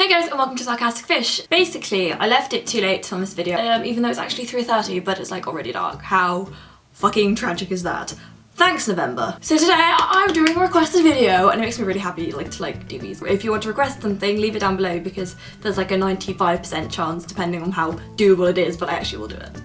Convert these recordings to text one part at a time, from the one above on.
Hey guys and welcome to Sarcastic Fish. Basically, I left it too late to film this video, even though it's actually 3:30, but it's like already dark. How fucking tragic is that? Thanks, November. So today I'm doing a requested video and it makes me really happy to do these. If you want to request something, leave it down below because there's like a 95% chance depending on how doable it is, but I actually will do it.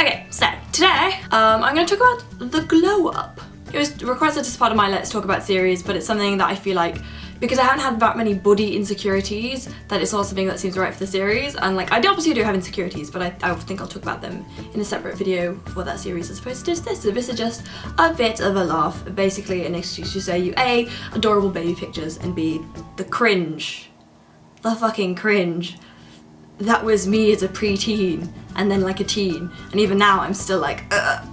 Okay, so today I'm going to talk about the glow up. It was requested as part of my Let's Talk About series, but it's something that I feel like, because I haven't had that many body insecurities, that it's not something that seems right for the series. And like, I obviously do have insecurities, but I think I'll talk about them in a separate video for that series as opposed to just this. So this is just a bit of a laugh, basically an excuse to say you A, adorable baby pictures, and B, the cringe. The fucking cringe. That was me as a preteen, and then like a teen, and even now I'm still like,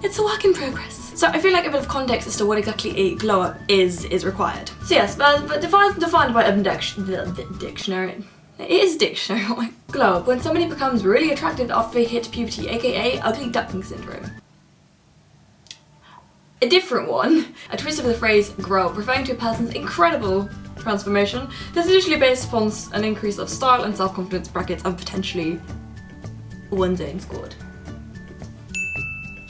it's a work in progress. So I feel like a bit of context as to what exactly a glow up is required. So yes, but defined by Urban Dictionary. It is dictionary, oh my. Glow up, when somebody becomes really attractive after they hit puberty, aka ugly duckling syndrome. A different one, a twist of the phrase grow up, referring to a person's incredible transformation. This is usually based upon an increase of style and self-confidence brackets and potentially one's own squad.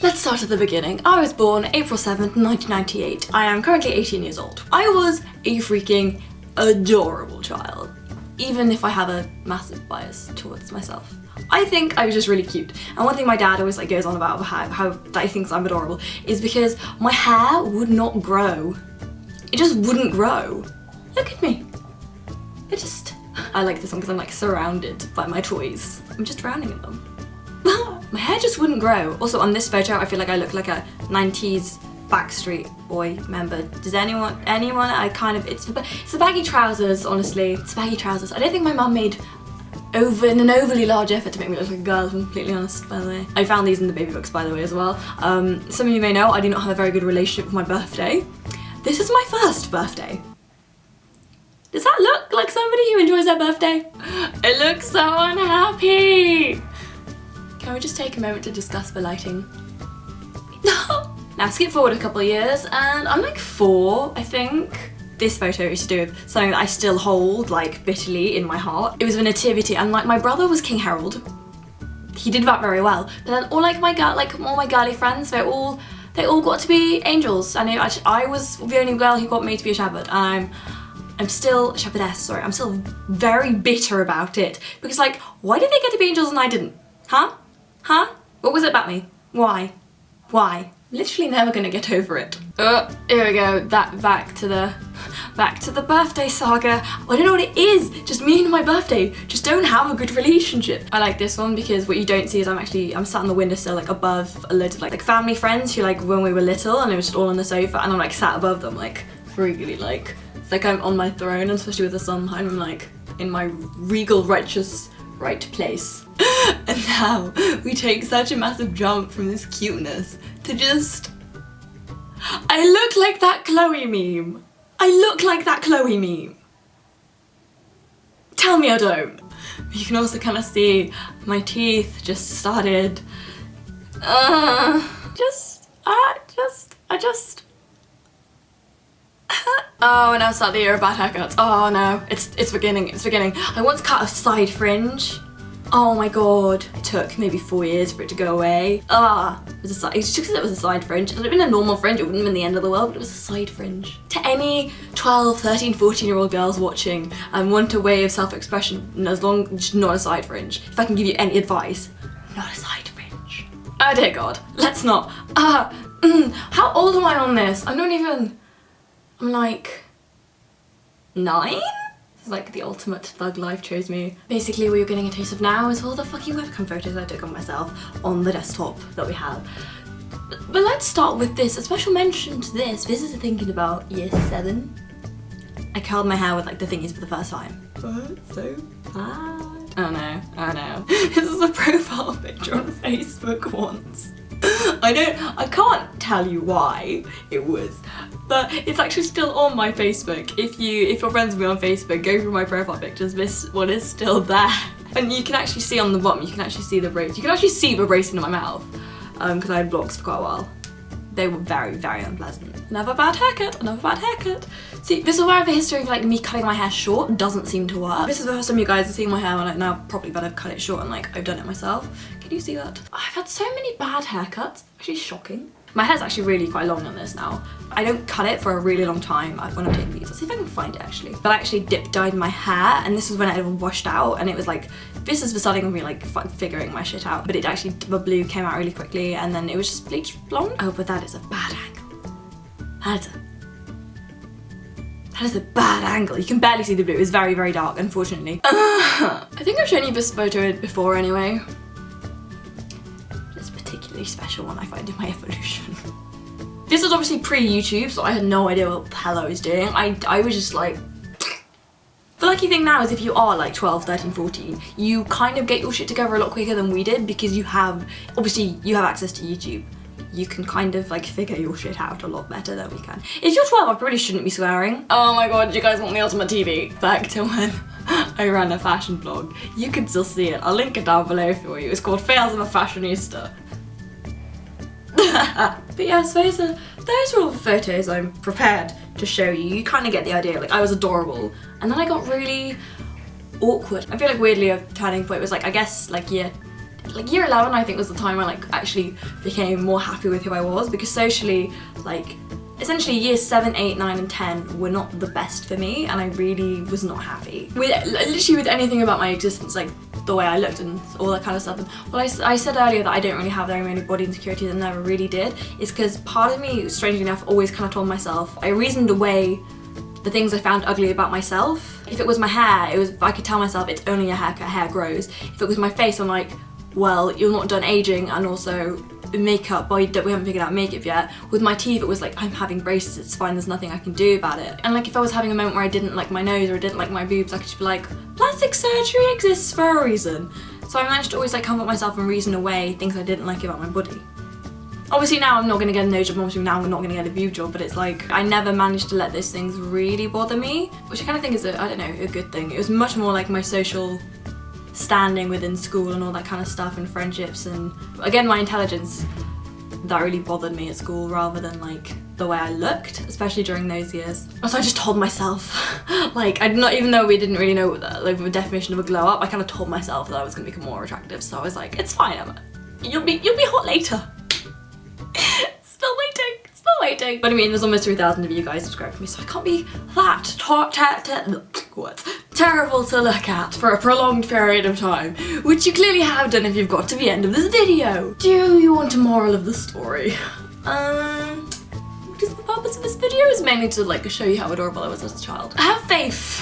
Let's start at the beginning. I was born April 7th, 1998. I am currently 18 years old. I was a freaking adorable child, even if I have a massive bias towards myself. I think I was just really cute. And one thing my dad always goes on about how that he thinks I'm adorable is because my hair would not grow. It just wouldn't grow. Look at me. I like this one because I'm like surrounded by my toys. I'm just drowning in them. My hair just wouldn't grow. Also on this photo, I feel like I look like a 90s Backstreet Boy member. Does anyone, it's the baggy trousers, honestly. It's baggy trousers. I don't think my mum made an overly large effort to make me look like a girl, if I'm completely honest, by the way. I found these in the baby books, by the way, as well. Some of you may know I do not have a very good relationship with my birthday. This is my first birthday. Does that look like somebody who enjoys their birthday? It looks so unhappy. Can we just take a moment to discuss the lighting? Now skip forward a couple of years and I'm like 4, I think. This photo is to do with something that I still hold like bitterly in my heart. It was a nativity and like my brother was King Harold. He did that very well. But then all all my girly friends, they all got to be angels. And I was the only girl who got made to be a shepherd. And I'm still shepherdess, sorry. I'm still very bitter about it because like, why did they get to be angels and I didn't? Huh? Huh? What was it about me? Why? Why? Literally never gonna get over it. Here we go. Back to the birthday saga. I don't know what it is. Just me and my birthday just don't have a good relationship. I like this one because what you don't see is I'm sat on the windowsill like above a load of like family friends who like when we were little and it was just all on the sofa and I'm like sat above them like really like it's like I'm on my throne and especially with the sun behind me, I'm like in my regal righteous right place. And now we take such a massive jump from this cuteness to just... I look like that Chloe meme. I look like that Chloe meme. Tell me I don't. You can also kind of see my teeth just started... Oh, and now start the year of bad haircuts. Oh no, it's beginning. I once cut a side fringe. Oh my god. It took maybe 4 years for it to go away. It's just because it was a side fringe. If it had been a normal fringe, it wouldn't have been the end of the world, but it was a side fringe. To any 12, 13, 14-year-old girls watching and want a way of self-expression, just not a side fringe. If I can give you any advice, not a side fringe. Oh dear god, let's not. How old am I on this? I'm like 9? This is like the ultimate thug life chose me. Basically what you're getting a taste of now is all the fucking webcam photos I took of myself on the desktop that we have. But let's start with this, a special mention to this. This is thinking about year 7. I curled my hair with like the thingies for the first time. Oh, it's so bad. Oh no. This is a profile picture on Facebook once. I can't tell you why it was, but it's actually still on my Facebook. If you're friends with me on Facebook, go through my profile pictures, this one is still there. And you can actually see on the bottom, you can actually see the brace. You can actually see the brace in my mouth, because I had blocks for quite a while. they were very, very unpleasant. Another bad haircut, another bad haircut. See, this is where I have a history of like me cutting my hair short doesn't seem to work. This is the first time you guys have seen my hair, and like now probably better cut it short and like I've done it myself. Can you see that? I've had so many bad haircuts, actually shocking. My hair's actually really quite long on this now. I don't cut it for a really long time when I'm taking these. Let's see if I can find it actually. But I actually dip dyed my hair, and this was when it had washed out, and it was like, this is the starting of me like figuring my shit out. But it actually, the blue came out really quickly, and then it was just bleached blonde. Oh, but that is a bad angle. That is a bad angle. You can barely see the blue. It's very, very dark, unfortunately. I think I've shown you this photo before anyway. Particularly special one I find in my evolution. This was obviously pre-YouTube, so I had no idea what the hell I was doing. I was just like... The lucky thing now is if you are like 12, 13, 14, you kind of get your shit together a lot quicker than we did, because you have, obviously you have access to YouTube. You can kind of like figure your shit out a lot better than we can. If you're 12, I probably shouldn't be swearing. Oh my god, do you guys want the ultimate TV? Back to when I ran a fashion blog. You can still see it. I'll link it down below for you. It's called Fails of a Fashionista. But yes, those are all the photos I'm prepared to show you. You kind of get the idea. Like, I was adorable, and then I got really awkward. I feel like weirdly a turning point was like, I guess like year 11 I think was the time I like actually became more happy with who I was, because socially, like, essentially years 7, 8, 9 and 10 were not the best for me, and I really was not happy with literally with anything about my existence, like the way I looked and all that kind of stuff. And well, I said earlier that I don't really have very many body insecurities and never really did, is because part of me, strangely enough, always kind of told myself, I reasoned away the things I found ugly about myself. If it was my hair, I could tell myself it's only a haircut, hair grows. If it was my face, I'm like, well, you're not done aging, and also makeup, we haven't figured out makeup yet. With my teeth, it was like, I'm having braces, it's fine, there's nothing I can do about it. And like, if I was having a moment where I didn't like my nose or I didn't like my boobs, I could just be like, plastic surgery exists for a reason. So I managed to always like comfort myself and reason away things I didn't like about my body. Obviously now I'm not gonna get a nose job, obviously now I'm not gonna get a boob job, but it's like, I never managed to let those things really bother me, which I kind of think is I don't know, a good thing. It was much more like my social standing within school and all that kind of stuff, and friendships, and again my intelligence, that really bothered me at school rather than like the way I looked, especially during those years. So I just told myself, like, even though we didn't really know like, the definition of a glow up, I kind of told myself that I was gonna become more attractive. So I was like, it's fine, Emma, you'll be hot later. Still waiting. But I mean, there's almost 3,000 of you guys subscribed to me, so I can't be that terrible to look at for a prolonged period of time, which you clearly have done if you've got to the end of this video. Do you want a moral of the story? What is the purpose of this video? Is mainly to like show you how adorable I was as a child. Have faith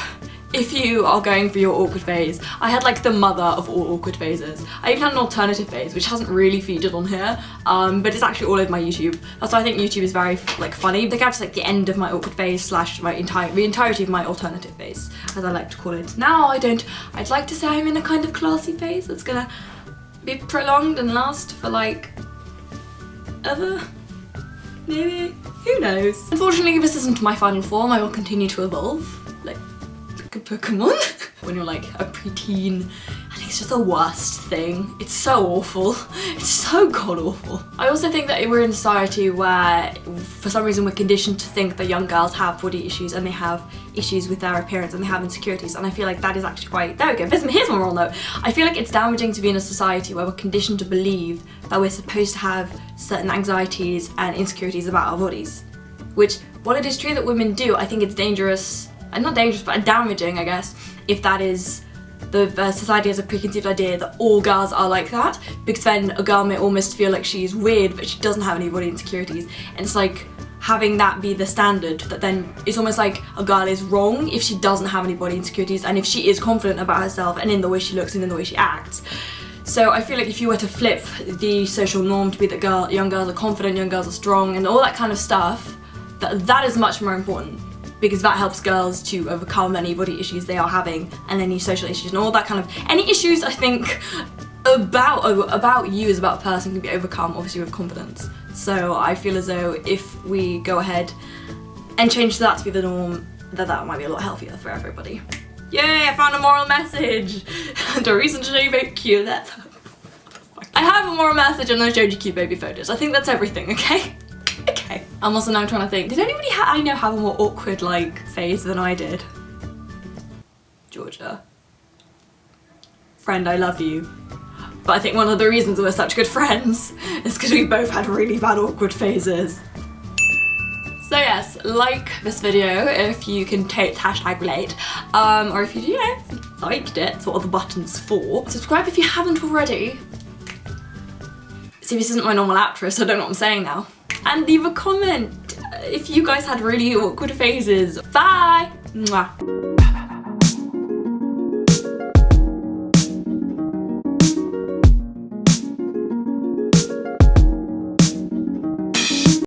if you are going through your awkward phase. I had like the mother of all awkward phases. I even had an alternative phase, which hasn't really featured on here, but it's actually all over my YouTube. That's why I think YouTube is very like funny. They got to like the end of my awkward phase slash the entirety of my alternative phase, as I like to call it. Now I'd like to say I'm in a kind of classy phase that's gonna be prolonged and last for like ever, maybe, who knows. Unfortunately, this isn't my final form. I will continue to evolve. Like a Pokemon. When you're like a preteen, I think it's just the worst thing. It's so awful. It's so god awful. I also think that we're in a society where for some reason we're conditioned to think that young girls have body issues and they have issues with their appearance and they have insecurities, and I feel like that is actually quite, there we go, here's my moral note. I feel like it's damaging to be in a society where we're conditioned to believe that we're supposed to have certain anxieties and insecurities about our bodies, which, while it is true that women do, I think it's dangerous, and not dangerous, but damaging, I guess, if that is the society has a preconceived idea that all girls are like that, because then a girl may almost feel like she's weird but she doesn't have any body insecurities, and it's like having that be the standard, that then it's almost like a girl is wrong if she doesn't have any body insecurities and if she is confident about herself and in the way she looks and in the way she acts. So I feel like if you were to flip the social norm to be that young girls are confident, young girls are strong and all that kind of stuff, that is much more important, because that helps girls to overcome any body issues they are having and any social issues and all that kind of, any issues I think about you as about a person can be overcome obviously with confidence. So I feel as though if we go ahead and change that to be the norm, that might be a lot healthier for everybody. Yay, I found a moral message and a reason to show you very cute. I have a moral message and I showed you cute baby photos. I think that's everything, okay? I'm also now trying to think, did anybody I know have a more awkward like phase than I did? Georgia. Friend, I love you. But I think one of the reasons we're such good friends is because we both had really bad awkward phases. So yes, like this video if you can take hashtag relate, or if you know, liked it, that's what are the buttons for. Subscribe if you haven't already. See, this isn't my normal outro, so I don't know what I'm saying now. And leave a comment if you guys had really awkward phases. Bye! Mwah.